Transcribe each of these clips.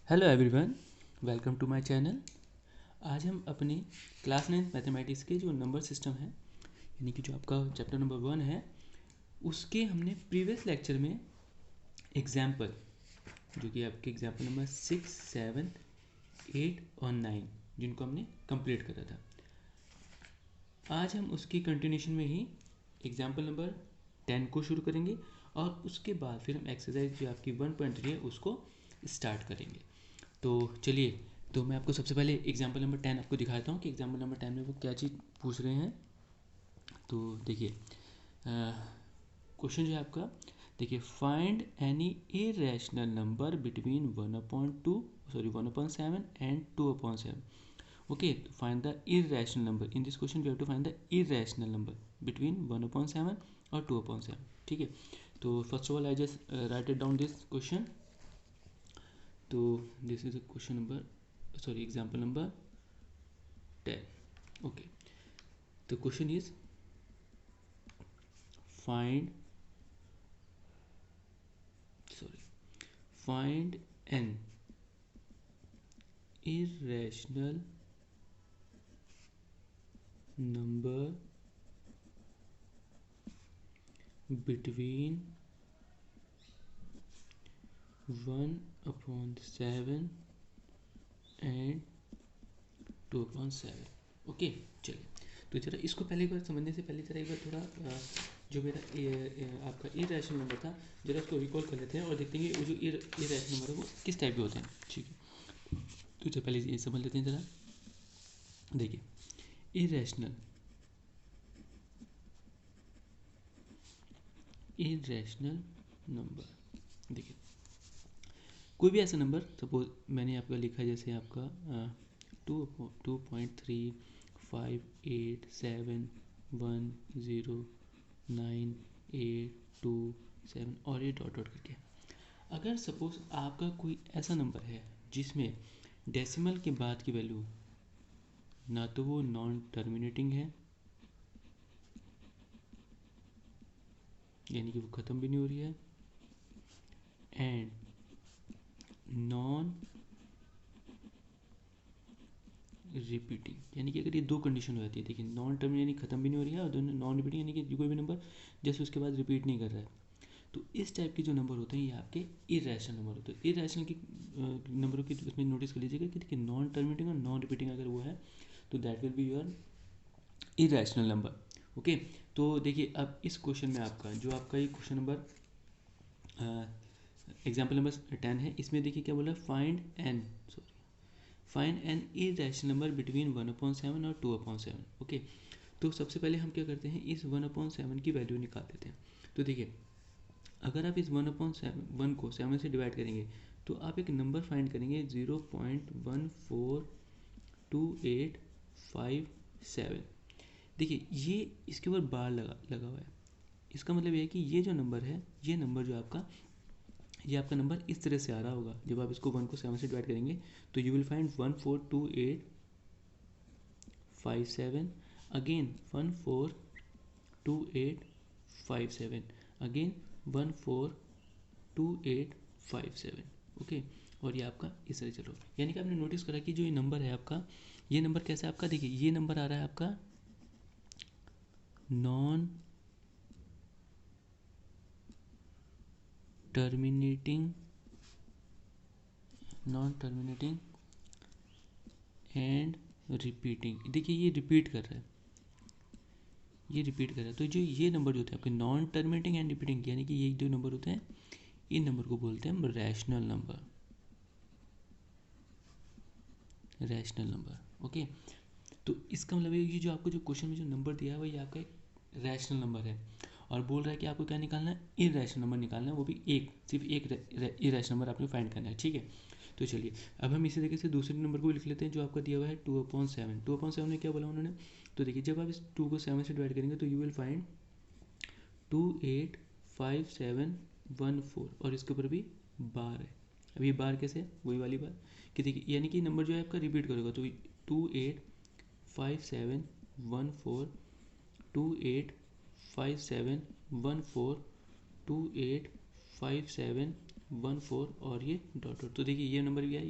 Hello everyone, welcome to my channel. आज हम अपनी क्लास 9 मैथमेटिक्स के जो नंबर सिस्टम है, यानी कि जो आपका चैप्टर नंबर 1 है, उसके हमने प्रीवियस लेक्चर में एग्जाम्पल, जो कि आपके एग्जाम्पल नंबर 6, 7, 8 और 9, जिनको हमने कंप्लीट करा था। आज हम उसकी कंटिन्यूशन में ही एग्जाम्पल नंबर 10 को शुरू करेंगे और उसके बाद फिर हम एक्सरसाइज जो आपकी 1.3 है उसको स्टार्ट करेंगे। तो चलिए, तो मैं आपको सबसे पहले एग्जाम्पल नंबर 10 आपको दिखाता हूँ कि एग्जाम्पल नंबर 10 में वो क्या चीज़ पूछ रहे हैं। तो देखिए, क्वेश्चन जो है आपका, देखिए, find any irrational number between 1/7 and 2/7। Okay, तो find the irrational number. In this question we have to find the irrational number between 1/7 और 2/7। ठीक है, तो first of all I just write it down this question. तो this is a question number, sorry, example number 10. Okay, the question is find, find an irrational number between 1/7 and 2/7। Okay, चलिए, तो जरा इसको पहले एक बार समझने से पहले जरा एक बार थोड़ा जो मेरा आपका इरेशनल नंबर था, जरा उसको रिकॉल कर लेते हैं और देखते हैं कि वो जो इरेशनल नंबर है वो किस टाइप के होते हैं। ठीक है, तो जरा पहले ये समझ लेते हैं जरा। देखिए, इरेशनल इरेशनल नंबर, देखिए, कोई भी ऐसा नंबर, सपोज मैंने आपका लिखा जैसे आपका 2.358710982 और ये डॉट डॉट करके। अगर सपोज आपका कोई ऐसा नंबर है जिसमें डेसिमल के बाद की वैल्यू ना तो वो नॉन टर्मिनेटिंग है, यानी कि वो ख़त्म भी नहीं हो रही है, एंड नॉन रिपीटिंग, यानी कि अगर ये दो कंडीशन हो जाती है, देखिए, नॉन टर्म यानी खत्म भी नहीं हो रही है और दोनों नॉन रिपीटिंग यानी कि कोई भी नंबर जैसे उसके बाद रिपीट नहीं कर रहा है, तो इस टाइप के जो नंबर होते हैं ये आपके इरेशनल नंबर होते हैं। इरेशनल की नंबरों की उसमें नोटिस कर लीजिएगा कि देखिए, नॉन टर्मिनेटिंग और नॉन रिपीटिंग अगर वो है तो that will be your irrational number. Okay, तो देखिए, अब इस क्वेश्चन में आपका जो आपका ये क्वेश्चन नंबर एग्जाम्पल नंबर 10 है, इसमें देखिए क्या बोला, find an irrational number between 1/7 और 2/7। ओके, तो सबसे पहले हम क्या करते हैं, इस 1/7 की वैल्यू निकाल देते हैं। तो देखिए, अगर आप इस 1/7 को 7 से डिवाइड करेंगे तो आप एक नंबर फाइंड करेंगे 0.142857। देखिए, ये इसके ऊपर बार लगा हुआ है, इसका मतलब ये है कि ये जो नंबर है, ये नंबर जो आपका, ये आपका नंबर इस तरह से आ रहा होगा। जब आप इसको 1 को 7 से डिवाइड करेंगे तो you will find 142857, again 142857, again 142857। Okay, और ये आपका इस तरह चलो, यानी कि आपने नोटिस करा कि जो ये नंबर है आपका, ये नंबर कैसा है आपका, देखिए, ये नंबर आ रहा है आपका नॉन टर्मिनेटिंग, एंड रिपीटिंग। देखिए, ये रिपीट कर रहा है, ये रिपीट कर रहा है। तो जो ये नंबर जो होते हैं आपके नॉन टर्मिनेटिंग एंड रिपीटिंग, यानी कि ये जो नंबर होते हैं, इन नंबर को बोलते हैं हम rational number, rational number. Okay, तो इसका मतलब ये जो आपको जो क्वेश्चन में जो नंबर दिया है वो ये आपका एक रैशनल नंबर है और बोल रहा है कि आपको क्या निकालना है, इरेशनल नंबर निकालना है, वो भी एक, सिर्फ एक इरेशनल नंबर आपको फाइंड करना है। ठीक है, तो चलिए, अब हम इसी तरीके से दूसरे नंबर को भी लिख लेते हैं जो आपका दिया हुआ है 2/7। 2/7 में क्या बोला उन्होंने, तो देखिए, जब आप इस 2 को 7 से डिवाइड करेंगे तो यू विल फाइंड 285714, और इसके ऊपर भी बार है। अब ये बार कैसे, वही वाली बात कि देखिए, यानी कि नंबर जो है आपका रिपीट करेगा, तो 285714, 285714, 285714, 14 और ये डॉट डॉट। तो देखिए ये नंबर भी है,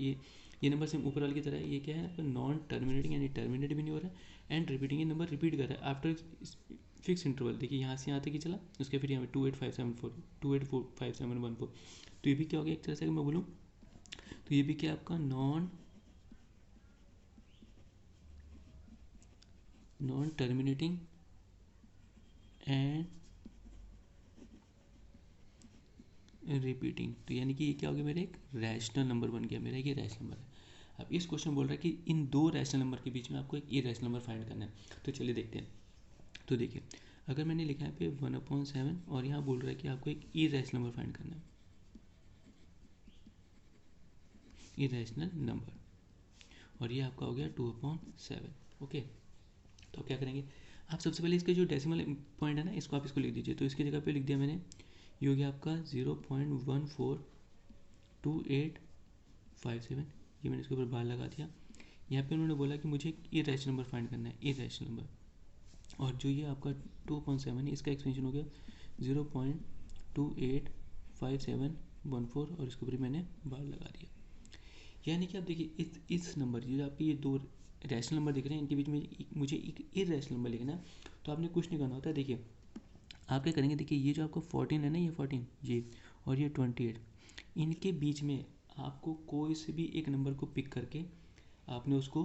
ये नंबर सेम ऊपर वाले की तरह है। ये क्या है, नॉन टर्मिनेटिंग यानी टर्मिनेट भी नहीं हो रहा है, एंड रिपीटिंग, ये नंबर रिपीट कर रहा है आफ्टर फिक्स इंटरवल। देखिए यहाँ से यहाँ तक ही चला, उसके फिर यहाँ पे 285714 तो ये भी क्या हो गया एक तरह से अगर मैं बोलूँ तो ये भी क्या आपका नॉन टर्मिनेटिंग एंड रिपीटिंग। तो यानी कि ये क्या हो गया, मेरा एक रैशनल नंबर बन गया, मेरा ये रैशनल नंबर है। अब इस क्वेश्चन बोल रहा है कि इन दो रैशनल नंबर के बीच में आपको एक इरेशनल नंबर फाइंड करना है। तो चलिए देखते हैं। तो देखिए अगर मैंने लिखा है पे 1/7 और यहाँ बोल रहा है कि आपको एक इरेशनल नंबर फाइंड करना है, इरेशनल नंबर, और ये आपका हो गया 2/7। ओके, तो आप क्या करेंगे, आप सबसे पहले इसके जो डेसिमल पॉइंट है ना, इसको आप इसको लिख दीजिए। तो इसकी जगह पे लिख दिया मैंने, ये हो गया आपका 0.142857। ये मैंने इसके ऊपर बार लगा दिया। यहाँ पे उन्होंने बोला कि मुझे एक इरेशनल नंबर फाइंड करना है, इरेशनल नंबर, और जो ये आपका 2.7 है इसका एक्सपेंशन हो गया 0.285714 और इसके ऊपर मैंने बार लगा दिया। यानी कि आप देखिए इस नंबर, जो आपके ये दो रैशनल नंबर दिख रहे हैं, इनके बीच में मुझे एक इरेशनल नंबर लिखना है। तो आपने कुछ नहीं करना होता है। देखिए आप क्या करेंगे, देखिए ये जो आपको 14 है ना, ये 14 ये और ये 28, इनके बीच में आपको कोई से भी एक नंबर को पिक करके आपने उसको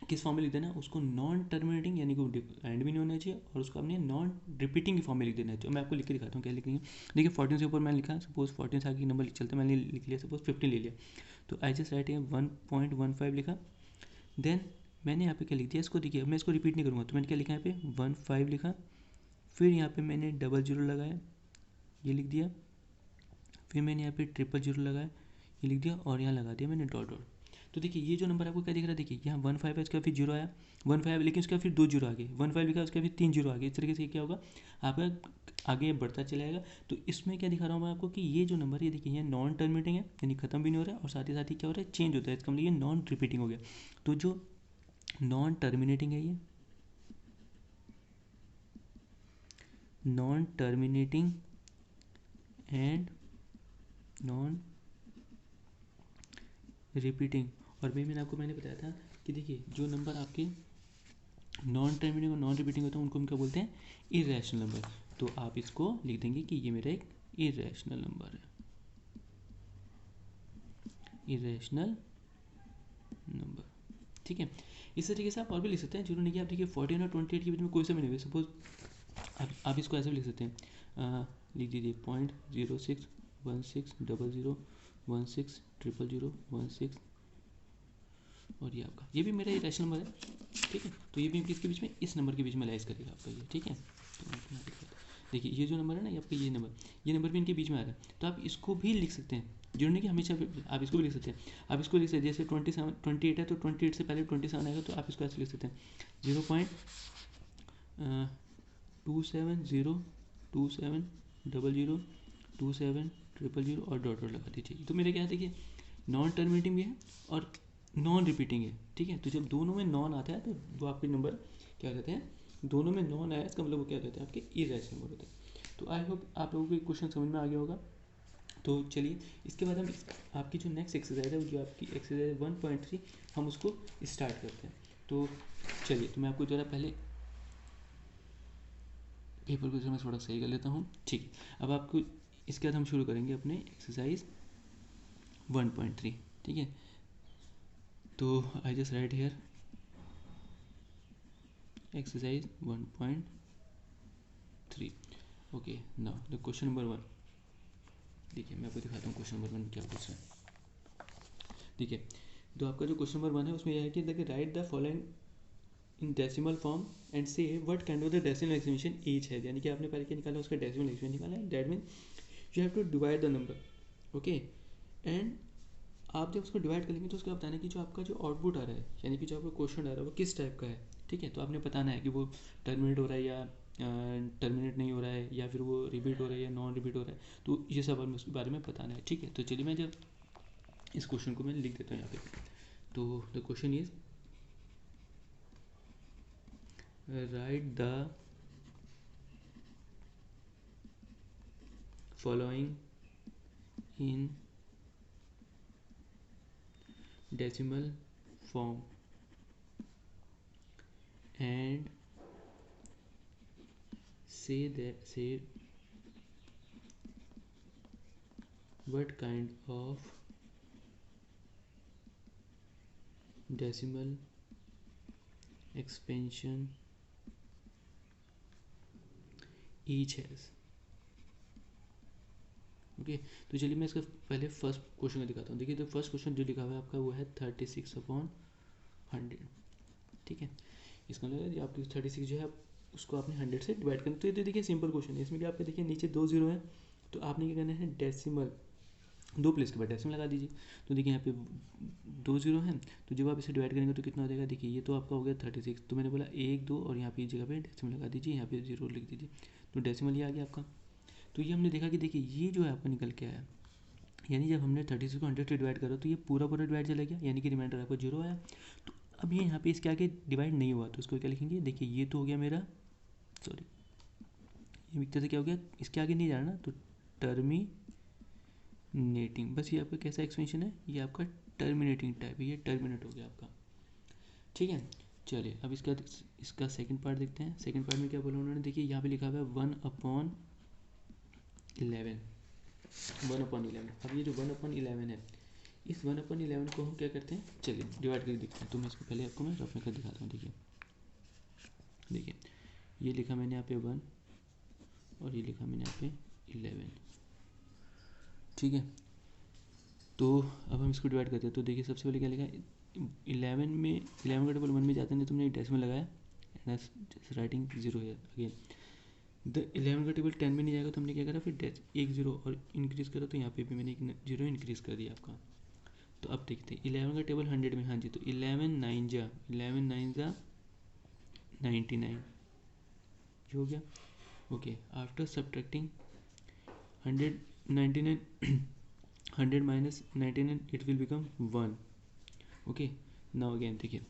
किस फॉर्म में लिख देना है, उसको नॉन टर्मिनेटिंग यानी कि एंड भी नहीं होना चाहिए, और उसको आपने नॉन रिपीटिंग की फॉर्म में लिख देना है। तो मैं आपको लिख के दिखाता हूँ क्या लिखेंगे। देखिए 14 से ऊपर मैंने लिखा, सपोज 14 से आगे नंबर चलते मैंने लिख लिया, सपोज 15 ले लिया, तो आई जस्ट राइट 1.15 लिखा। देन मैंने यहाँ पे क्या लिख दिया, इसको देखिए मैं इसको रिपीट नहीं करूँगा, तो मैंने क्या लिखा यहाँ पे 15 लिखा, फिर यहाँ पे मैंने 00 लगाया, ये लिख दिया, फिर मैंने यहाँ पे 000 लगाया, ये लिख दिया, और यहाँ लगा दिया मैंने डॉट डॉट। तो देखिए ये जो नंबर आपको क्या दिख रहा है, देखिए यहाँ 15 है, इसका फिर 0 आया, 15 लेकिन उसका फिर 2 जीरो आ गए, 15 लिखा उसका फिर 3 जीरो आ गए। इस तरीके से क्या होगा, आपका आगे बढ़ता चलाएगा। तो इसमें क्या दिखा रहा हूँ मैं आपको कि ये जो नंबर है, ये देखिए ये नॉन टर्मिनेटिंग है यानी खत्म भी नहीं हो रहा है, और साथ ही क्या हो रहा है, चेंज होता है, इसका मतलब ये नॉन रिपीटिंग हो गया। तो जो नॉन टर्मिनेटिंग है, ये non terminating and non repeating, और मैंने आपको बताया था कि देखिए जो नंबर आपके नॉन टर्मिनेटिंग और नॉन रिपीटिंग होते हैं उनको हम क्या बोलते हैं, इरेशनल नंबर। तो आप इसको लिख देंगे कि ये मेरा एक इरेशनल नंबर है, इरेशनल नंबर। ठीक है, इस तरीके से आप और भी लिख सकते हैं, जरूरी नहीं कि आप देखिए 14 और 28 के बीच में कोई सा भी नहीं हुए। सपोज आप इसको ऐसे भी लिख सकते हैं, लिख दीजिए 0.061600160016 और ये आपका, ये भी मेरा इरेशनल नंबर है। ठीक है, तो ये भी किसके बीच में, इस नंबर के बीच में लाइज करेगा आपका ये। ठीक है, तो देखिए ये जो नंबर है ना, ये आपका ये नंबर भी इनके बीच में आ रहा है, तो आप इसको भी लिख सकते हैं, जरूरी नहीं कि हमेशा आप इसको भी लिख सकते हैं। आप इसको लिख सकते हैं जैसे 28 है तो 28 से पहले 27 आएगा, तो आप इसको ऐसे लिख सकते हैं 0.27002700 और डॉट डॉट लगा दीजिए। तो मेरे क्या है, देखिए नॉन टर्मिनेटिंग भी है और नॉन रिपीटिंग है। ठीक है, तो जब दोनों में नॉन आता है तो वो आपके नंबर क्या कहते हैं, दोनों में नॉन आया, इसका मतलब वो क्या कहते हैं, आपके इरेशनल नंबर होते हैं। तो आई होप आप लोगों को क्वेश्चन समझ में आ गया होगा। तो चलिए इसके बाद हम आपकी जो नेक्स्ट एक्सरसाइज है, जो आपकी एक्सरसाइज 1.3, हम उसको स्टार्ट करते हैं। तो चलिए, तो मैं आपको जरा पहले पेपर को मैं थोड़ा सही कर लेता हूँ। ठीक, अब आपको इसके बाद हम शुरू करेंगे अपने एक्सरसाइज 1.3। ठीक है, तो आई just right here exercise 1.3। Okay, now the question number 1। देखिए मैं आपको दिखाता हूँ क्वेश्चन नंबर 1 क्या पूछ रहा है। ठीक है, तो आपका जो क्वेश्चन नंबर 1 है उसमें यह है कि देखिए write the following in decimal form and say what kind of the decimal expression each है। यानी कि आपने पहले क्या निकाला, उसका डेसिमल एक्सप्रेशन निकाला है, that mean you have to divide the number. Okay, and आप जब उसको डिवाइड करेंगे तो उसको बताना है कि जो आपका जो आउटपुट आ रहा है, यानी कि जो आपका क्वेश्चन आ रहा है वो किस टाइप का है। ठीक है, तो आपने बताना है कि वो टर्मिनेट हो रहा है या टर्मिनेट नहीं हो रहा है, या फिर वो रिपीट हो रहा है या नॉन रिपीट हो रहा है, तो ये सब हमें उसके बारे में बताना है। ठीक है, तो चलिए मैं जब इस क्वेश्चन को मैं लिख देता हूँ यहाँ पे। तो the question is right the following in decimal form and say what kind of decimal expansion each has। Okay तो चलिए मैं इसका पहले फर्स्ट क्वेश्चन का दिखाता हूँ। देखिए तो फर्स्ट क्वेश्चन जो लिखा हुआ है आपका वो है 36/100। ठीक है, इसका मतलब यदि आपकी 36 जो है उसको आपने 100 से डिवाइड करना। तो ये तो देखिए सिंपल क्वेश्चन है। इसमें क्या आपका देखिए नीचे 2 0 है, तो आपने क्या करना है डेसिमल 2 प्लेस के बाद डेसिमल लगा दीजिए। तो देखिए यहाँ पे 2 0 है, तो जब आप इसे डिवाइड करेंगे तो कितना हो जाएगा। देखिए ये तो आपका हो गया 36, तो मैंने बोला 1 2 और यहाँ पे जगह पे डेसिमल लगा दीजिए, यहाँ पे 0 लिख दीजिए, तो डेसिमल ये आ गया आपका। तो ये हमने देखा कि देखिए ये जो है आपका निकल के आया, यानी जब हमने 36 को 100 से डिवाइड करा तो ये पूरा डिवाइड चला गया, यानी कि रिमाइंडर आपको 0 आया। तो अब ये यहाँ पे इसके आगे डिवाइड नहीं हुआ, तो इसको क्या लिखेंगे। देखिए ये तो हो गया मेरा, सॉरी ये मिक्सर से क्या हो गया, इसके आगे नहीं जाना ना, तो टर्मिनेटिंग, बस ये आपका कैसा एक्सपेंशन है, ये आपका टर्मिनेटिंग टाइप है, ये टर्मिनेट हो गया आपका। ठीक है, चलिए अब इसका सेकंड पार्ट देखते हैं। सेकंड पार्ट में क्या बोला उन्होंने, देखिए यहाँ पे लिखा हुआ है 1/11। 1/11, अब ये जो 1/11 है, इस 1/11 को हम क्या करते हैं, चलिए डिवाइड करके देखते हैं। तो मैं इसको पहले आपको मैं रफ में कर दिखाता हूँ। देखिए ये लिखा मैंने यहाँ पे 1 और ये लिखा मैंने यहाँ पे 11। ठीक है, तो अब हम इसको डिवाइड करते हैं। तो देखिए सबसे पहले क्या लिखा, 11 में 11 का टेबल 1 में जाते हैं, तुमने डेसिमल लगाया, राइटिंग 0 है अगेन। द 11 का टेबल 10 में नहीं जाएगा, तो हमने क्या करा, फिर 1 0 और इंक्रीज़ करा, तो यहाँ पे भी मैंने 1 0 इंक्रीज़ कर दिया आपका। तो अब देखते हैं 11 का टेबल 100 में, हाँ जी, तो 11 9 जा 99 जो हो गया। Okay, after subtracting 100 99 100 minus 99 it will become 1। Okay, now again देखिए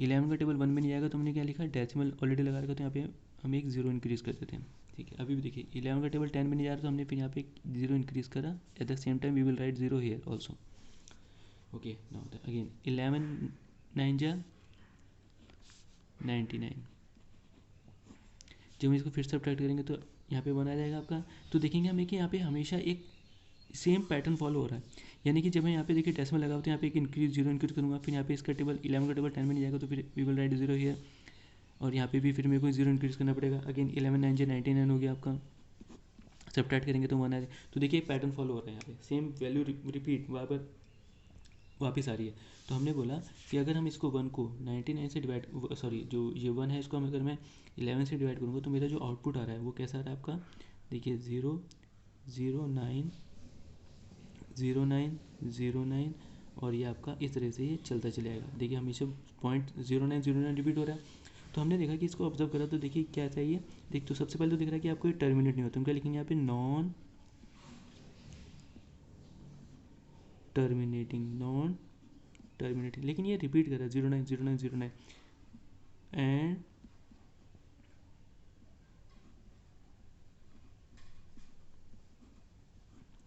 11 का टेबल 1 में नहीं जाएगा, तो हमने क्या लिखा, डेसिमल ऑलरेडी लगा रखा, तो यहाँ पे हम एक 0 इंक्रीज़ कर देते हैं। ठीक है, अभी भी देखिए 11 का टेबल 10 में नहीं जा रहा, तो हमने फिर यहाँ पे एक 0 इंक्रीज़ करा। At the same time we will write 0 here also. Okay, now again 11 9 जा 99। जब हम इसको फिर सब्ट्रैक्ट करेंगे तो यहाँ पे 1 आ जाएगा आपका। तो देखेंगे हमें कि यहाँ पे हमेशा एक सेम पैटर्न फॉलो हो रहा है, यानी कि जब मैं यहाँ पे देखिए डेसिमल लगा, तो यहाँ पे एक इंक्रीज 0 इंक्रीज करूँगा, फिर यहाँ पे इसका टेबल 11 का टेबल 10 में नहीं जाएगा, तो फिर वी विल राइट 0 हियर, और यहाँ पे भी फिर मेरे को 0 इंक्रीज करना पड़ेगा। अगेन 11 9 जा 99 हो गया आपका, सब्ट्रैक्ट करेंगे तो 1 आ जाए। तो देखिए पैटर्न फॉलो हो रहा है, यहाँ पे सेम वैल्यू रिपीट वापस आ रही है। तो हमने बोला कि अगर हम इसको 1 को 99 से डिवाइड, सॉरी जो ये 1 है इसको हम अगर मैं 11 से डिवाइड करूँगा, तो मेरा जो आउटपुट आ रहा है वो कैसा आ रहा है आपका। देखिए 0 0 9 0 9 0 9, और ये आपका इस तरह से ये चलता चलेगा। देखिए हमेशा पॉइंट 0 9 रिपीट हो रहा है। तो हमने देखा कि इसको ऑब्जर्व करा, तो देखिए क्या चाहिए। देख, तो सबसे पहले तो दिख रहा है कि आपको ये टर्मिनेट नहीं होता, हम क्या लिखेंगे यहाँ पे, नॉन टर्मिनेटिंग, लेकिन ये रिपीट कर रहा है 0 9 0 9 0 9 एंड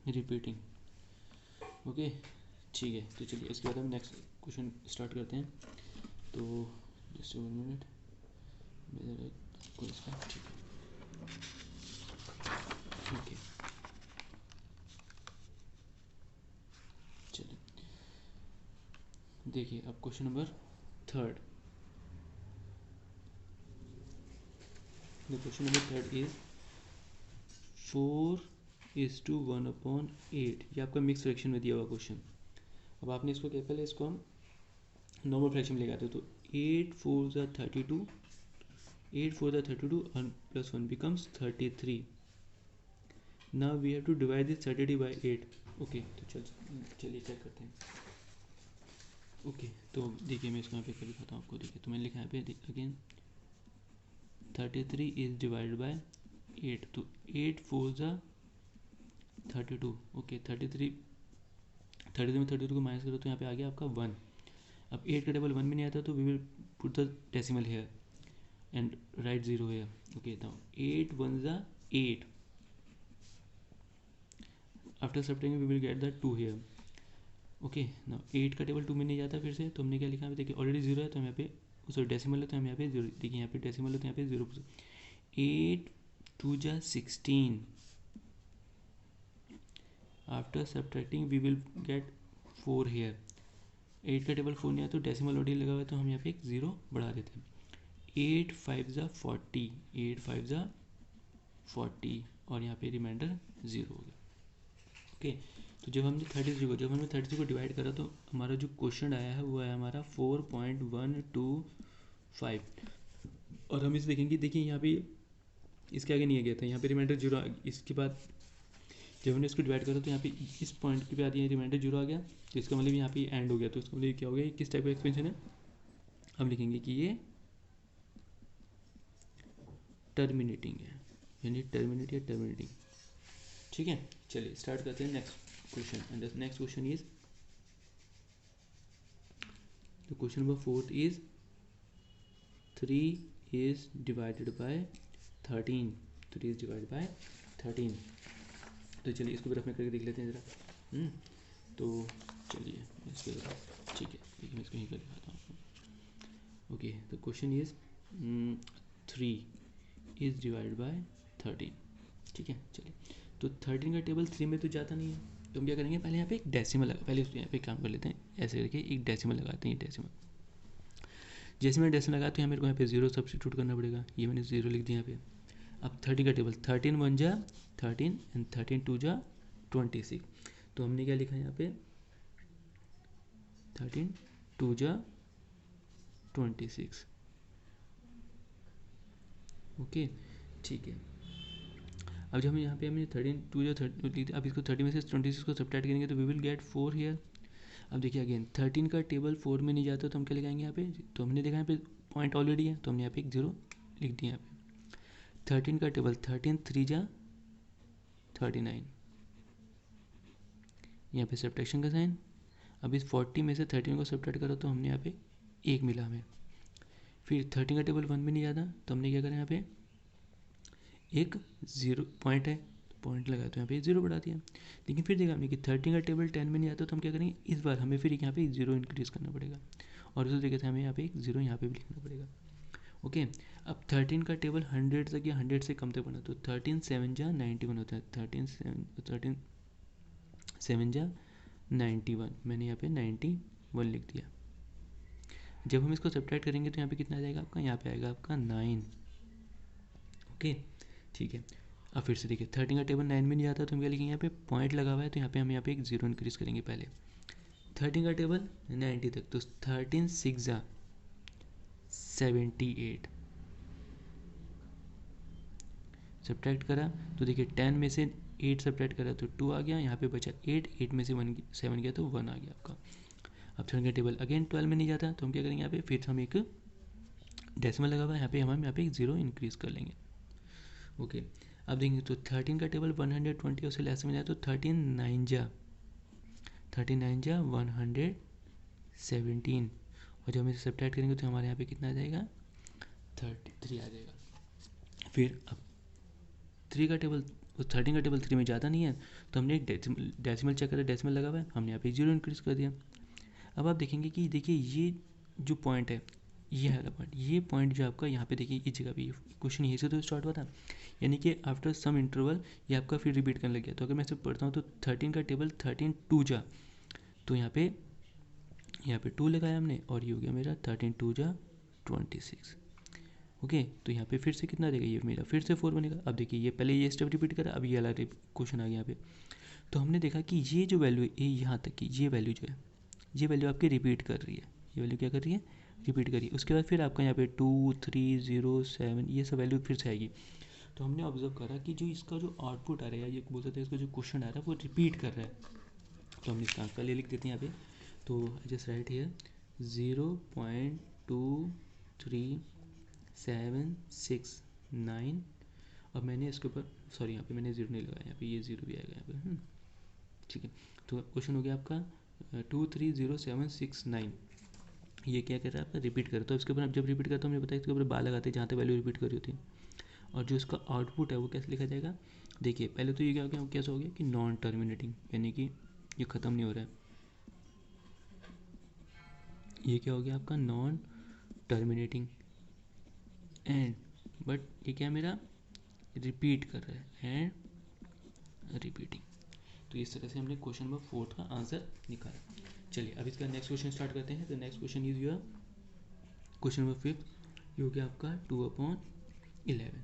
रिपीटिंग। ओके, ठीक है, तो चलिए इसके बाद हम नेक्स्ट क्वेश्चन स्टार्ट करते हैं। तो जस्ट 1 मिनट, आपको इसका ठीक है, ओके चलिए देखिए अब question number 3। The question number 3 is 4:1/8। ये आपका मिक्स फ्रैक्शन में दिया हुआ क्वेश्चन। अब आपने इसको क्या, पहले इसको हम नॉर्मल फ्रैक्शन में लेकर आते हो, तो 8 4 ज़ा 32, 8 4 ज़ा 32 and plus 1 becomes 33। now we have to divide this 33 by 8। Okay, तो चलिए चेक करते हैं। ओके, तो देखिए मैं इसको यहाँ पे कर दिखाता हूँ आपको। देखिए तो मैंने लिखा है यहाँ पे अगेन 33 इज डिवाइडेड बाय 8, तो 8 4 ज़ा 32। ओके, 33 में 32 को माइनस करो, तो यहाँ पे आ गया आपका 1। अब 8 का टेबल 1 में नहीं आता, तो we will put the decimal here and write 0 here. Okay, now 8 1 ज़ा 8, after subtracting we will get the 2 here. Okay ना 8 का टेबल 2 में नहीं जाता फिर से, तो हमने क्या लिखा है देखिए ऑलरेडी 0 है तो हम यहाँ पे सॉरी डेसिमल है तो हम यहाँ पे 0 देखिए यहाँ पे डेसिमल है तो यहाँ पे 0. 8 2 जा 16. After subtracting we will get 4 here. 8 का टेबल 4 नहीं आया तो डेसिमल ऑलरेडी लगा हुआ है तो हम यहाँ पे एक 0 बढ़ा देते हैं. 8 5 जा 40. 8 5 जा 40 और यहाँ पे रिमाइंडर 0 हो गया. ओके तो जब हमने 33 को डिवाइड करा तो हमारा जो क्वेश्चन आया है वो है हमारा 4.125. और हम इसे देखेंगे, देखिए यहाँ पे इसके आगे नहीं गया था, यहाँ पे रिमाइंडर 0. इसके बाद जब हमने इसको डिवाइड करा तो यहाँ पे इस पॉइंट के बाद ये रिमाइंडर 0 आ गया, तो इसका मतलब यहाँ पे एंड हो गया. तो इसका मतलब क्या हो गया, किस टाइप का एक्सपेंशन है, हम लिखेंगे कि ये टर्मिनेटिंग है, यानी टर्मिनेटिंग. ठीक है, चलिए स्टार्ट करते हैं next question. And the next question is the question number 4 is 3 is divided by 13. 3 is divided by 13. तो चलिए इसको भी रफ में करके देख लेते हैं ज़रा. तो चलिए इसके ठीक है, देखिए मैं इसको यहीं कर दिखाता हूँ. Okay the question is 3 is divided by 13. ठीक है चलिए, तो 13 का टेबल 3 में तो जाता नहीं है, तो हम क्या करेंगे, पहले यहाँ पे एक डेसिमल लगा, पहले यहाँ पे काम कर लेते हैं. ऐसे करके एक डेसिमल लगाते हैं. डेसिमल जैसे मैंने डेसिमल लगाया तो यहाँ मेरे को यहाँ पे 0 सब्स्टिट्यूट करना पड़ेगा. ये मैंने 0 लिख दिया यहाँ पे. अब 13 का टेबल 13 1 जा 13 एंड 13 2 जा 26. तो हमने क्या लिखा है यहाँ पे 13 2 जा 26. ओके ठीक है. अब जब हम यहाँ पे हमने 13 2 जा 30, अब इसको 30 में से 26 को सब्ट्रैक्ट करेंगे तो वी विल गेट 4 हियर. अब देखिए अगेन 13 का टेबल 4 में नहीं जाता तो हम क्या लगाएंगे यहाँ पे, तो हमने देखा यहाँ पे पॉइंट ऑलरेडी है तो हमने यहाँ पे एक 0 लिख दिया. यहाँ पे 13 का टेबल 13 3 जा 39. यहाँ पे सब्ट्रैक्शन का साइन. अब इस 40 में से 13 को सब्ट्रैक्ट करो तो हमने यहाँ पे 1 मिला हमें. फिर 13 का टेबल 1 में नहीं जाता तो हमने क्या करा, यहाँ पे एक 0 पॉइंट है, पॉइंट लगाया तो यहाँ पे 0 बढ़ा दिया. लेकिन फिर देखा हमने कि 13 का टेबल 10 में नहीं आता तो हम क्या करेंगे, इस बार हमें फिर यहाँ पे 0 इंक्रीज़ करना पड़ेगा. और उसी तरीके से हमें यहाँ पे एक 0 यहाँ पे भी लिखना पड़ेगा. ओके अब 13 का टेबल 100 तक या 100 से कम तक बना तो 13 7 जा 91 होता है. 13 7 जा 91, मैंने यहाँ पे 91 लिख दिया. जब हम इसको सब्ट्रैक्ट करेंगे तो यहाँ पे कितना आ जाएगा आपका, यहाँ पे आएगा आपका 9. ओके ठीक है. अब फिर से देखिए 13 का टेबल 9 में नहीं आता तो हम क्या लिखेंगे, यहाँ पे पॉइंट लगा हुआ है तो यहाँ पे हम यहाँ पे एक 0 इंक्रीज़ करेंगे. पहले 13 का टेबल 90 तक तो 13 6 जा 78. सब्ट्रैक्ट करा तो देखिए 10 में से 8 सब्ट्रैक्ट करा तो 2 आ गया, यहाँ पे बचा 8 में से 7 गया तो 1 आ गया आपका. अब 13 का टेबल अगेन 12 में नहीं जाता तो हम क्या करेंगे, यहाँ पे फिर हम एक डेसिमल लगा हुआ है यहाँ पे हम यहाँ पे एक 0 इंक्रीज़ कर लेंगे. ओके अब देखेंगे तो 13 का टेबल 120 उससे लेस में जाए तो 13 9 जा 117. और जब हम इसे सब्ट्रैक्ट करेंगे तो हमारे यहाँ पे कितना आ जाएगा, 33 आ जाएगा. फिर अब 3 का टेबल 13 का टेबल 3 में ज़्यादा नहीं है तो हमने एक डेसिमल चेक करा, डेसिमल लगा हुआ है, हमने यहाँ पे 0 इंक्रीज़ कर दिया. अब आप देखेंगे कि देखिए ये जो पॉइंट है, ये है पॉइंट, ये पॉइंट जो आपका यहाँ पे देखिए इस जगह पे क्वेश्चन यहीं से तो स्टार्ट हुआ था, यानी कि आफ्टर सम इंटरवल ये आपका फिर रिपीट करने लग गया. तो अगर मैं इसे पढ़ता हूँ तो 13 का टेबल 13 2 जा, तो यहाँ पे 2 लगाया हमने और ये हो गया मेरा 13 2 जा 26. ओके तो यहाँ पे फिर से कितना देगा, ये मेरा फिर से 4 बनेगा. अब देखिए ये पहले ये स्टेप रिपीट करा, अब ये वाला क्वेश्चन आ गया यहाँ पे. तो हमने देखा कि ये जो वैल्यू है यहाँ तक की ये वैल्यू जो है, ये वैल्यू आपकी रिपीट कर रही है. ये वैल्यू क्या कर रही है, रिपीट करिए. उसके बाद फिर आपका यहाँ पे 2 3 0 7 ये सब वैल्यू फिर से आएगी. तो हमने ऑब्जर्व करा कि जो इसका जो आउटपुट आ रहा है, ये बोल सकते हैं इसका जो क्वेश्चन आ रहा है वो रिपीट कर रहा है. तो हमने इसका आंसर लिख देते हैं यहाँ पे. तो जस्ट राइट हियर 0.2379. अब मैंने इसके ऊपर सॉरी यहाँ पे मैंने 0 नहीं लगाया, यहाँ पे ये 0 भी आएगा यहाँ पे. ठीक है तो क्वेश्चन हो गया आपका 230769. ये क्या कर रहा है आपका, रिपीट कर. तो इसके ऊपर आप जब रिपीट करते हो हमने बताया इसके ऊपर बार लगाते हैं जहाँ तक वैल्यू रिपीट कर रही होती है. और जो इसका आउटपुट है वो कैसे लिखा जाएगा, देखिए पहले तो ये क्या कैसा हो गया कि नॉन टर्मिनेटिंग, यानी कि ये ख़त्म नहीं हो रहा है, ये क्या हो गया आपका नॉन टर्मिनेटिंग एंड, बट ये क्या मेरा रिपीट कर रहा है एंड रिपीटिंग। तो इस तरह से हमने क्वेश्चन नंबर 4 का आंसर निकाला। चलिए अब इसका नेक्स्ट क्वेश्चन स्टार्ट करते हैं। तो next question is your question number 5, ये हो गया आपका 2/11।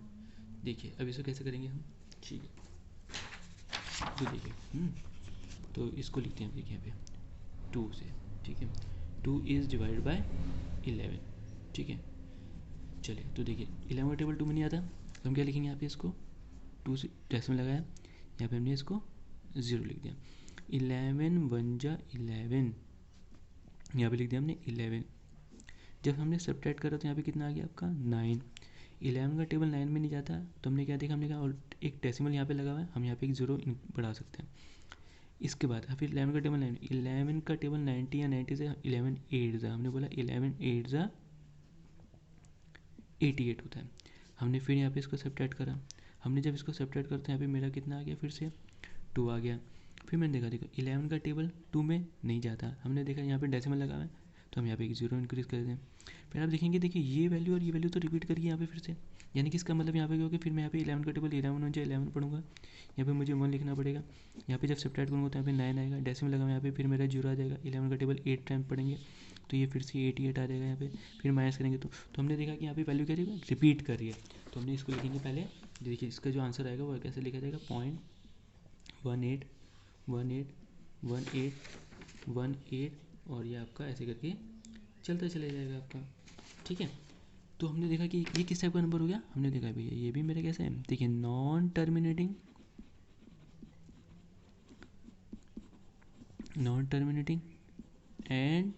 देखिए अब इसको कैसे करेंगे हम, ठीक है। तो देखिए तो इसको लिखते हैं, देखिए यहाँ पे 2 से, ठीक है। 2 इज़ डिवाइड बाय 11, ठीक है। चलिए तो देखिए 11 का टेबल 2 में नहीं आता, तो हम क्या लिखेंगे यहाँ पे, इसको 2 से डेसिमल लगाया, यहाँ पे हमने इसको 0 लिख दिया। 11 1 जा 11, यहाँ पे लिख दिया हमने 11। जब हमने सब्ट्रैक्ट करा तो यहाँ पे कितना आ गया आपका 9। 11 का टेबल 9 में नहीं जाता, तो हमने क्या देखा, हमने कहा और एक डेसिमल यहाँ पे लगा हुआ है, हम यहाँ पे एक 0 बढ़ा सकते हैं। इसके बाद फिर 11 का टेबल 9, 11 का टेबल 90 या 90 से 11 8 जा, हमने बोला 11 8 जा 88 होता है। हमने फिर यहाँ पे इसको सब्ट्रैक्ट करा, हमने जब इसको सब्ट्रैक्ट करते हैं यहाँ पे मेरा कितना आ गया, फिर से 2 आ गया। फिर मैंने देखा, देखो 11 का टेबल 2 में नहीं जाता, हमने देखा यहाँ पे डेसिमल लगा हुआ है, तो हम यहाँ पे एक 0 इंक्रीज़ कर दें। फिर आप देखेंगे, देखिए ये वैल्यू और ये वैल्यू तो रिपीट करिए यहाँ पे फिर से, यानी कि इसका मतलब यहाँ पे क्या होगा, फिर मैं यहाँ पे 11 का टेबल 11 1 11 पढ़ूंगा, यहाँ पे मुझे 1 लिखना पड़ेगा। यहाँ पे जब सब्ट्रैक्ट करूँगा तो यहाँ पे 9 आएगा, डेसिमल लगा यहाँ पे, फिर मेरा 0 आ जाएगा। 11 का टेबल 8 टाइम पढ़ेंगे तो ये फिर से 88 आ जाएगा यहाँ पे, फिर माइनस करेंगे तो हमने देखा कि यहाँ पे वैल्यू क्या रहेगी, रिपीट कर रही है। तो हमने इसको लिखेंगे पहले, देखिए इसका जो आंसर आएगा वो कैसे लिखा जाएगा, 0.18 18 18 18, और ये आपका ऐसे करके चलता चले जाएगा आपका, ठीक है। तो हमने देखा कि ये किस टाइप का नंबर हो गया, हमने देखा भैया ये भी मेरे कैसे है, देखिए नॉन टर्मिनेटिंग एंड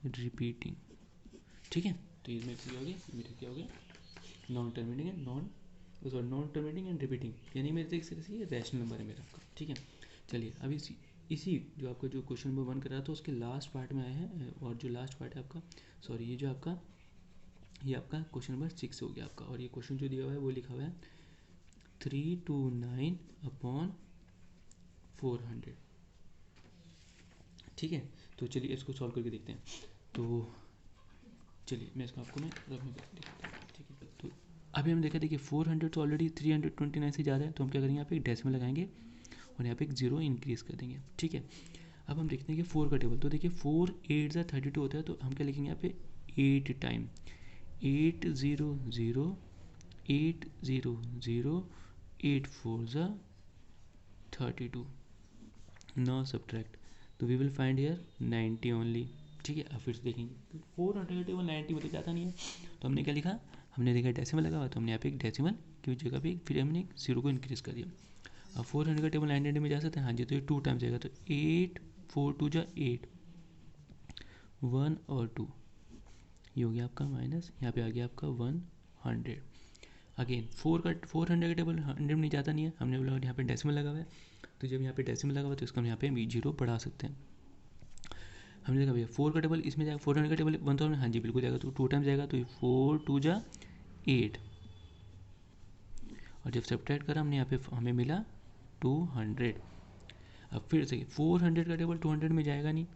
रिपीटिंग, ठीक है। तो इसमें क्या हो गया, मेरा क्या हो गया, नॉन टर्मिनेटिंग एंड रिपीटिंग, यानी मेरे एक तरह से ये रैशनल नंबर है मेरा आपका, ठीक है। चलिए अब इसी जो आपका जो क्वेश्चन नंबर 1 करा था उसके लास्ट पार्ट में आए हैं, और जो लास्ट पार्ट है आपका, सॉरी ये जो आपका ये आपका क्वेश्चन नंबर 6 हो गया आपका, और ये क्वेश्चन जो दिया हुआ है वो लिखा हुआ है 329/400, ठीक है। तो चलिए इसको सॉल्व करके देखते हैं। तो चलिए मैं इसको आपको मैं रफ में दिखाता हूँ, ठीक है। तो अभी हम देखा, देखिए 400 तो ऑलरेडी 329 से ज़्यादा है, तो हम क्या करेंगे, यहाँ पे एक डेसिमल लगाएंगे और यहाँ पे एक 0 इंक्रीज़ कर देंगे, ठीक है। अब हम देखते हैं कि 4 का टेबल, तो देखिए 4 8 जा 32 होता है, तो हम क्या लिखेंगे यहाँ पे 8 टाइम 8 0 0 8 0 0 8 4 जा 32, नो सब्ट्रैक्ट, तो we will find here 90 only, ठीक है। अब फिर से देखेंगे 400 का टेबल 90 में तो जाता नहीं है, तो हमने क्या लिखा, हमने देखा डेसिमल लगा हुआ, तो हमने यहाँ पे एक डेसिमल की जगह पे फिर हमने 0 को इंक्रीज़ कर दिया। अब 400 का टेबल 900 में जा सकते हैं, हाँ जी, तो ये 2 टाइम्स जाएगा, तो 8 4 2 जा 8 1 और 2, ये हो गया आपका माइनस, यहाँ पे आ गया आपका 100। अगेन 400 का टेबल 100 में नहीं जाता नहीं है, हमने बोला यहाँ पे डेसिमल लगा हुआ है, तो जब यहाँ पे डेसिमल लगा हुआ है तो इसको हम यहाँ पे 0 बढ़ा सकते हैं। हमने देखा भैया 4 का टेबल इसमें जाएगा, 400 का टेबल 1000, हाँ जी बिल्कुल जाएगा, तो 2 टाइम्स जाएगा, तो 4 2 जा 8, और जब सब्ट्रैक्ट करा हमने यहाँ पे हमें मिला 200। अब फिर से 400 का टेबल 200 में जाएगा नहीं,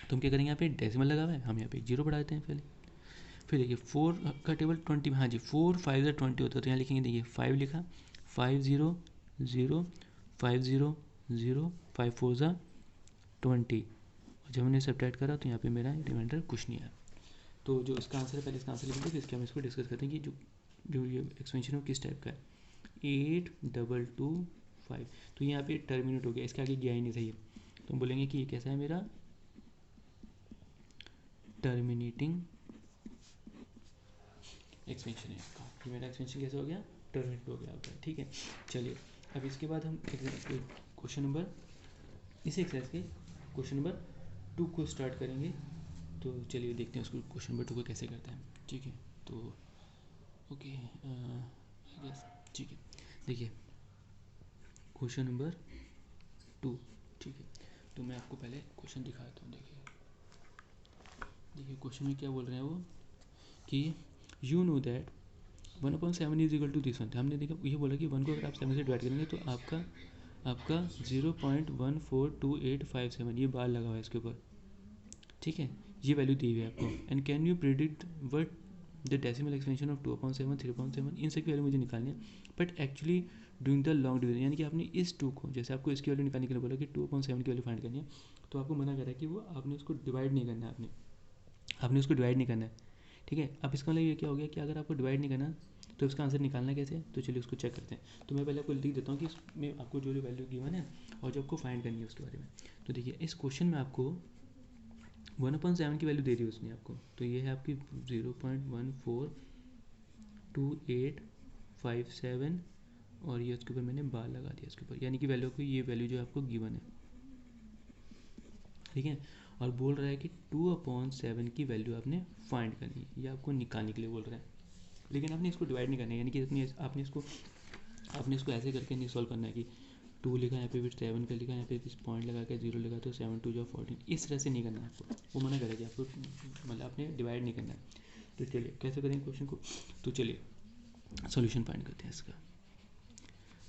तो हम क्या करेंगे, यहाँ पे डेसिमल लगा हुआ है, हम यहाँ पे 0 बढ़ा देते हैं पहले। फिर देखिए 4 का टेबल 20, हाँ जी 4 5 जा 20 होता है, तो यहाँ लिखेंगे, देखिए 5 लिखा 5 0 0 5 0 0 5 4 जा 20, और जब हमने सब्ट्रैक्ट करा तो यहाँ पे मेरा रिमाइंडर कुछ नहीं आया। तो जो इसका आंसर है, पहले इसका आंसर लिखेंगे, फिर इसके हम इसको डिस्कस करते हैं कि जो ये एक्सपेंशन है वो किस टाइप का है। 8 2 2 5, तो यहाँ पे टर्मिनेट हो गया, इसके आगे गया ही नहीं, सही है, तो हम बोलेंगे कि ये कैसा है मेरा टर्मिनेटिंग एक्सपेंशन है आपका, ये मेरा एक्सपेंशन कैसा हो गया, टर्मिनेट हो गया आपका, ठीक है। चलिए अब इसके बाद हम क्वेश्चन नंबर इस एक्सरसाइज के क्वेश्चन नंबर 2 को स्टार्ट करेंगे। तो चलिए देखते हैं उसको क्वेश्चन नंबर 2 को कैसे करते हैं, ठीक है। तो ओके यस, ठीक है। देखिए क्वेश्चन नंबर 2, ठीक है। तो मैं आपको पहले क्वेश्चन दिखाता हूँ, देखिए क्वेश्चन में क्या बोल रहे हैं वो, कि you know that 1/7 is equal to this one. हमने देखा ये बोला कि 1 को अगर आप 7 से डिवाइड करेंगे तो आपका 0.142857 ये बार लगा हुआ है इसके ऊपर, ठीक है, ये वैल्यू दी हुई है आपको। And can you predict what the decimal expansion of 2/7 3/7, इन सब की वैल्यू मुझे निकालनी है। But actually doing the long division, यानी कि आपने इस 2 को, जैसे आपको इसकी वैल्यू निकालने के लिए बोला कि 2/7 की वैल्यू फाइंड करनी है, तो आपको मना कर रहा है कि वो आपने उसको डिवाइड नहीं करना है, आपने उसको डिवाइड नहीं करना है, ठीक है। अब इसका मतलब ये क्या हो गया कि अगर आपको डिवाइड नहीं करना तो इसका आंसर निकालना कैसे है, तो चलिए उसको चेक करते हैं। तो मैं पहले आपको लिख देता हूँ कि इसमें आपको जो वैल्यू गिवन है और जो आपको फाइंड करनी है उसके बारे में। तो देखिए इस क्वेश्चन में आपको 1/7 की वैल्यू दे दी उसने आपको, तो ये है आपकी 0.142857 और ये उसके ऊपर मैंने बार लगा दिया इसके ऊपर, यानी कि वैल्यू को, ये वैल्यू जो आपको गिवन है, ठीक है। और बोल रहा है कि 2/7 की वैल्यू आपने फाइंड करनी है, ये आपको निकालने के लिए बोल रहा है, लेकिन आपने इसको डिवाइड नहीं करना है, यानी कि आपने इसको ऐसे करके नहीं सॉल्व करना है कि 2 लिखा यहाँ पे फिर 7 का लिखा यहाँ पे पॉइंट लगा के 0 लगा तो 7 2 14, इस तरह से नहीं करना है आपको, वो मना करेगा आपको, मतलब आपने डिवाइड नहीं करना है। तो चलिए कैसे करेंगे क्वेश्चन को, तो चलिए सॉल्यूशन फाइंड करते हैं इसका।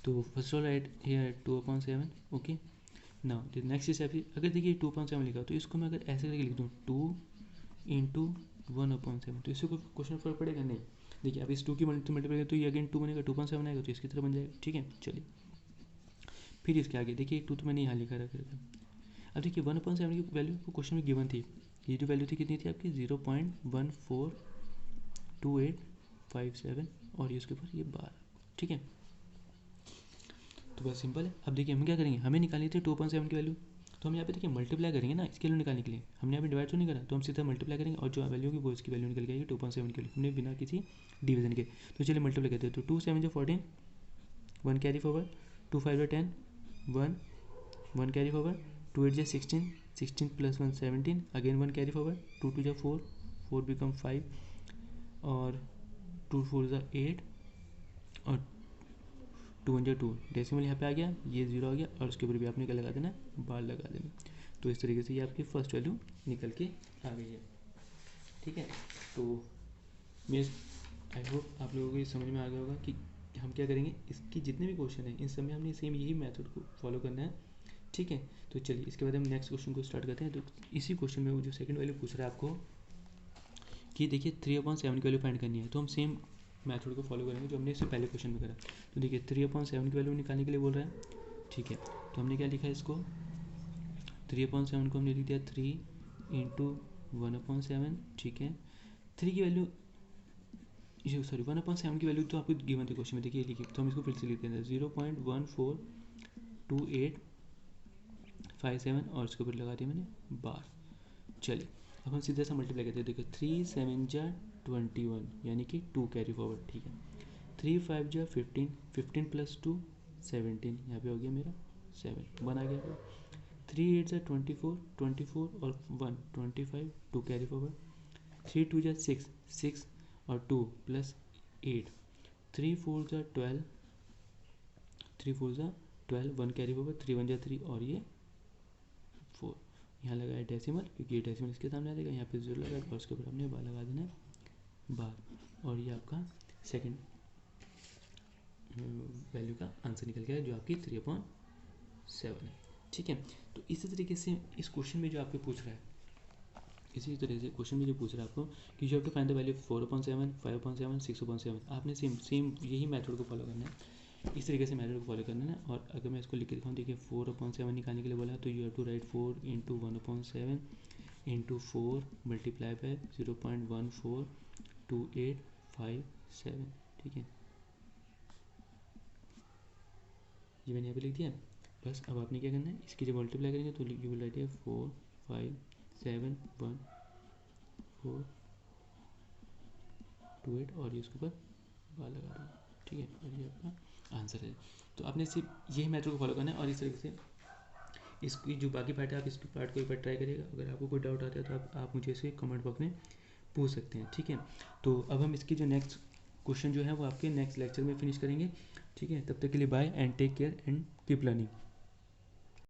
तो first all right here 2/7, okay. Now the next step, अगर देखिए 2/7 लिखा तो इसको मैं अगर ऐसे करके लिख दूँ 2 इंटू 1/7, तो इससे कोई क्वेश्चन फर्क पड़ेगा नहीं। देखिए अब इस 2 की मल्टीप्लाई तो ये अगेन 2 बनेगा, 2/7 आएगा तो इसकी तरह बन जाएगा, ठीक है। चलिए फिर इसके आगे देखिए 2 तो मैंने यहाँ लिखा रखा है। अब देखिए 1/7 की वैल्यू को क्वेश्चन में गिवन थी, ये जो वैल्यू थी कितनी थी आपकी 0.142857 और ये उसके ऊपर ये 12, ठीक है। तो बस सिंपल है। अब देखिए हम क्या करेंगे, हमें निकालनी थी 2/7 की वैल्यू, तो हम यहाँ पे देखिए मल्टीप्लाई करेंगे ना इसके वैल्यू निकालने के लिए, हमने यहाँ पे डिवाइड तो नहीं करा, तो हम सीधा मल्टीप्लाई करेंगे और जो वैल्यू होगी वो इसकी वैल्यू निकल के आएगी 2/7 की वैल्यू, हमने बिना किसी डिवीजन के। तो चलिए मल्टीप्लाई करते हैं, तो 2 7 14, 1 carry forward, 2 5 10, 1 carry forward, 2 8 16, 16 + 1 17, again 1 carry forward, 2 2 4, 4 become 5 और 2 4 8 और 2 1 2, डेसिमल यहाँ पे आ गया, ये 0 आ गया और उसके ऊपर भी आपने क्या लगा देना, बार लगा देना। तो इस तरीके से ये आपकी फर्स्ट वैल्यू निकल के आ गई है, ठीक है। तो मैं आई होप आप लोगों को ये समझ में आ गया होगा कि हम क्या करेंगे, इसकी जितने भी क्वेश्चन हैं इन सब में हमने सेम यही मेथड को फॉलो करना है, ठीक है। तो चलिए इसके बाद हम नेक्स्ट क्वेश्चन को स्टार्ट करते हैं। तो इसी क्वेश्चन में वो जो सेकंड वैल्यू पूछ रहा है आपको कि देखिए 3/7 की वैल्यू फाइंड करनी है, तो हम सेम मेथड को फॉलो करेंगे जो हमने इससे पहले क्वेश्चन में करा। तो देखिए 3/7 की वैल्यू निकालने के लिए बोल रहा है, ठीक है। तो हमने क्या लिखा है इसको, 3/7 को हमने लिख दिया 3 इंटू 1/7, ठीक है। 3 की वैल्यू, सॉरी 1/7 की वैल्यू तो आपको गिवन थी क्वेश्चन में, देखिए लिखिए, तो हम इसको फिर से लिखते हैं 0.142857 और उसके ऊपर लगा दिया मैंने बार। चलिए अब हम सीधा सा मल्टीप्लाई करते हैं, देखो 3 7 जा 21 यानी कि 2 कैरी फॉरवर्ड, ठीक है। 3 5 जा 15, 15 + 2 17, यहाँ पे हो गया मेरा 7, 1 आ गया। 3 8 जा 24, 24 और 1 25, 2 कैरी फॉरवर्ड, 3 2 जा 6, 6 और 2 + 8, 3 4 जा 12, 3 4 जा 12, 1 कैरी फॉरवर्ड, 3 1 जा 3 और ये 4, यहाँ लगाया डेसिमल क्योंकि ये डेसिमल इसके सामने आ जाएगा, यहाँ पे 0 लगाया और उसके ऊपर हमने बार लगा देना है बार, और ये आपका सेकंड वैल्यू का आंसर निकल गया जो आपकी 3/7 है, ठीक है। तो इसी तरीके से इस क्वेश्चन में जो आपको पूछ रहा है, इसी तरह से क्वेश्चन में जो पूछ रहा है आपको कि you have to find the value 4/7, 5/7, 6/7, आपने सेम यही मेथड को फॉलो करना है, इस तरीके से मेथड को फॉलो करना है। और अगर मैं इसको लिख के दिखाऊँ, देखिए 4/7 निकालने के लिए बोला तो you have to write 4 into 1/7 into 4 multiply by 0.142857, ठीक है, ये मैंने यहाँ पे लिख दिया। बस अब आपने क्या करना है, इसकी जब मल्टीप्लाई करेंगे तो यू विल राइट 4 5 7 1 4 2 8 और ये उसके ऊपर बार लगा दो, ठीक है, और ये आपका आंसर है। तो आपने सिर्फ यही मेथड को फॉलो करना है और इस तरीके से इसकी जो बाकी पार्ट है आप इसकी पार्ट को एक बार ट्राई करिएगा। अगर आपको कोई डाउट आता है तो आप मुझे इसे कमेंट बॉक्स में पूछ सकते हैं, ठीक है। तो अब हम इसकी जो नेक्स्ट क्वेश्चन जो है वो आपके नेक्स्ट लेक्चर में फिनिश करेंगे, ठीक है। तब तक के लिए bye and take care and keep learning.